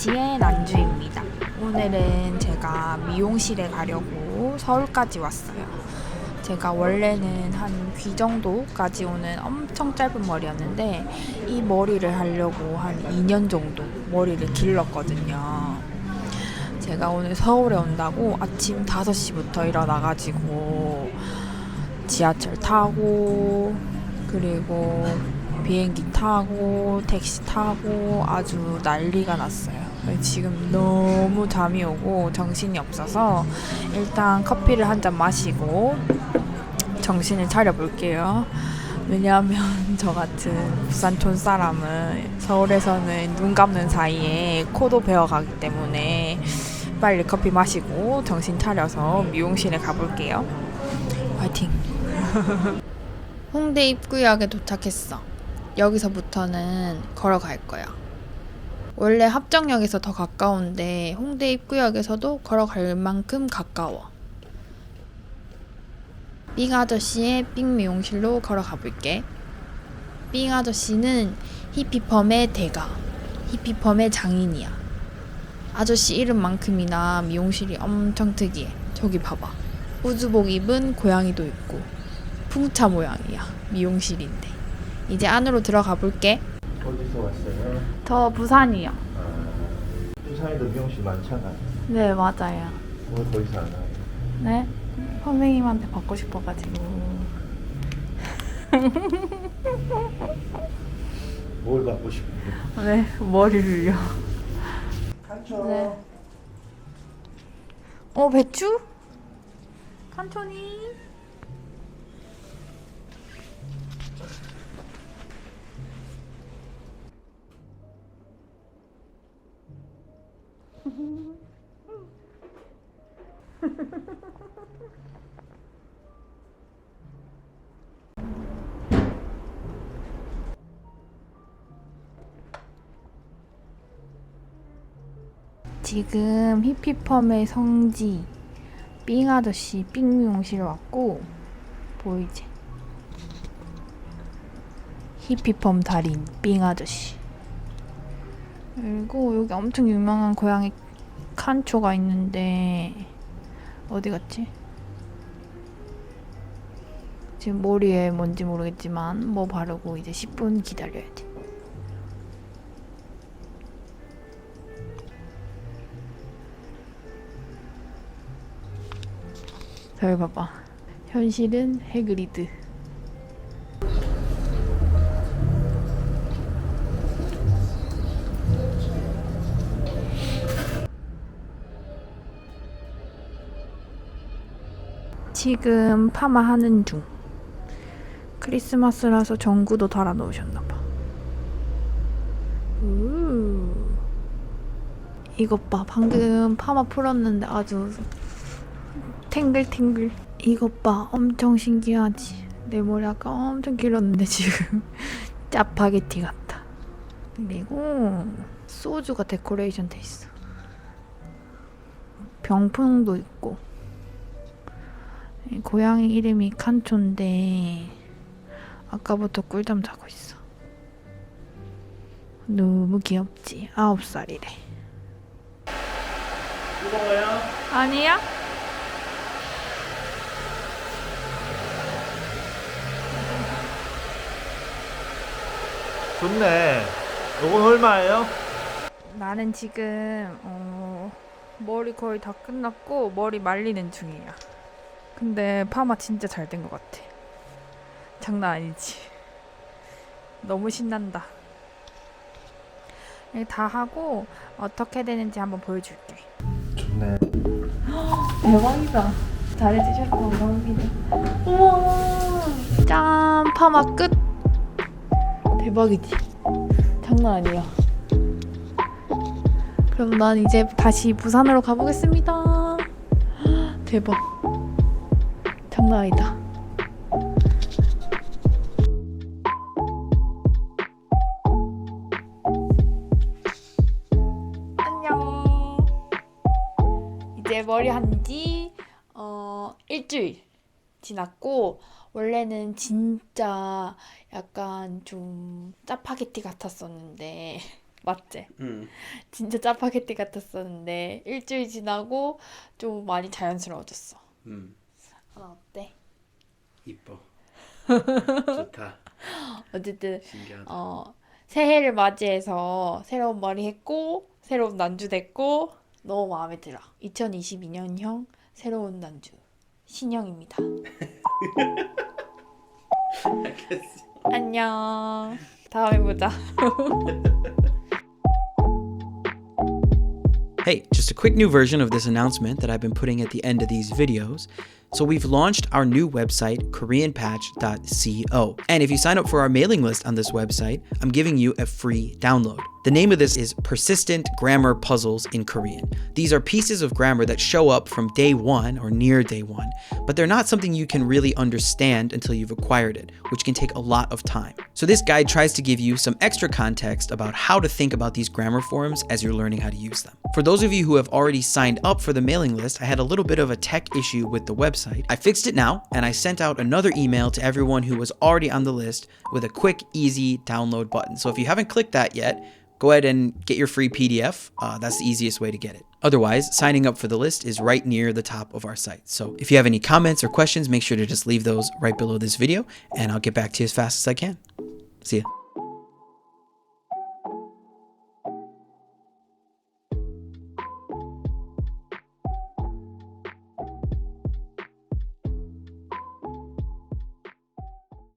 5시에 난주입니다. 오늘은 제가 미용실에 가려고 서울까지 왔어요. 제가 원래는 한 귀 정도까지 오는 엄청 짧은 머리였는데 이 머리를 하려고 한 2년 정도 머리를 길렀거든요. 제가 오늘 서울에 온다고 아침 5시부터 일어나가지고 지하철 타고 그리고 비행기 타고 택시 타고 아주 난리가 났어요. 지금 너무 잠이 오고 정신이 없어서 일단 커피를 한 잔 마시고 정신을 차려볼게요. 왜냐하면 저 같은 부산 촌사람은 서울에서는 눈 감는 사이에 코도 베어가기 때문에 빨리 커피 마시고 정신 차려서 미용실에 가볼게요. 화이팅! 홍대 입구역에 도착했어. 여기서부터는 걸어갈 거야. 원래 합정역에서 더 가까운데 홍대 입구역에서도 걸어갈 만큼 가까워. 삥 아저씨의 삥 미용실로 걸어가 볼게. 삥 아저씨는 히피펌의 대가, 히피펌의 장인이야. 아저씨 이름만큼이나 미용실이 엄청 특이해. 저기 봐봐. 우주복 입은 고양이도 있고 풍차 모양이야. 미용실인데. 이제 안으로 들어가 볼게. 어디서 왔어요? 저 부산이요. 부산에도 미용실 많잖아요. 네, 맞아요. 왜 거기서 안 와요? 네? 선생님한테 받고 싶어가지고. 뭘 받고 싶어요? 네, 머리를요. 칸초. 네. 배추? 칸초니? 지금 히피펌의 성지 삥 아저씨 삥 미용실 왔고 보이지? 히피펌 달인 삥 아저씨. 그리고 여기 엄청 유명한 고양이 칸초가 있는데 어디 갔지? 지금 머리에 뭔지 모르겠지만 뭐 바르고 이제 10분 기다려야 돼. 저기 봐봐. 현실은 해그리드. 지금 파마하는 중. 크리스마스라서 전구도 달아 놓으셨나봐. 이것 봐. 방금 파마 풀었는데 아주 탱글탱글. 이것 봐. 엄청 신기하지? 내 머리 아까 엄청 길었는데 지금 짜파게티 같다. 그리고 소주가 데코레이션 돼 있어. 병풍도 있고. 고양이 이름이 칸초인데 아까부터 꿀잠 자고 있어. 너무 귀엽지? 9살이래. 무거워요? 아니야? 좋네. 요건 얼마예요? 나는 지금 머리 거의 다 끝났고 머리 말리는 중이야. 근데 파마 진짜 잘 된 것 같아. 장난 아니지? 너무 신난다. 이거 다 하고 어떻게 되는지 한번 보여줄게. 좋네. 대박이다. 잘해주셔서 감사합니다. 우와! 짠! 파마 끝! 대박이지? 장난 아니야. 그럼 난 이제 다시 부산으로 가보겠습니다. 대박. 장난 아니다. 안녕. 이제 머리 한지 일주일 지났고 원래는 진짜 약간 좀 짜파게티 같았었는데 맞지? 진짜 짜파게티 같았었는데 일주일 지나고 좀 많이 자연스러워졌어. 하나 어때? 이뻐. 좋다. 어쨌든 신기하다. 새해를 맞이해서 새로운 머리 했고 새로운 난주 됐고 너무 마음에 들어. 2022년형 새로운 난주 신형입니다. 알겠어. 안녕. 다음에 보자. Hey, just a quick new version of this announcement that I've been putting at the end of these videos. So we've launched our new website, koreanpatch.co. And if you sign up for our mailing list on this website, I'm giving you a free download. The name of this is Persistent Grammar Puzzles in Korean. These are pieces of grammar that show up from day one or near day one, but they're not something you can really understand until you've acquired it, which can take a lot of time. So this guide tries to give you some extra context about how to think about these grammar forms as you're learning how to use them. For those of you who have already signed up for the mailing list, I had a little bit of a tech issue with the website. I fixed it now, and I sent out another email to everyone who was already on the list with a quick, easy download button. So if you haven't clicked that yet, go ahead and get your free PDF. That's the easiest way to get it. Otherwise, signing up for the list is right near the top of our site. So if you have any comments or questions, make sure to just leave those right below this video, and I'll get back to you as fast as I can. See ya.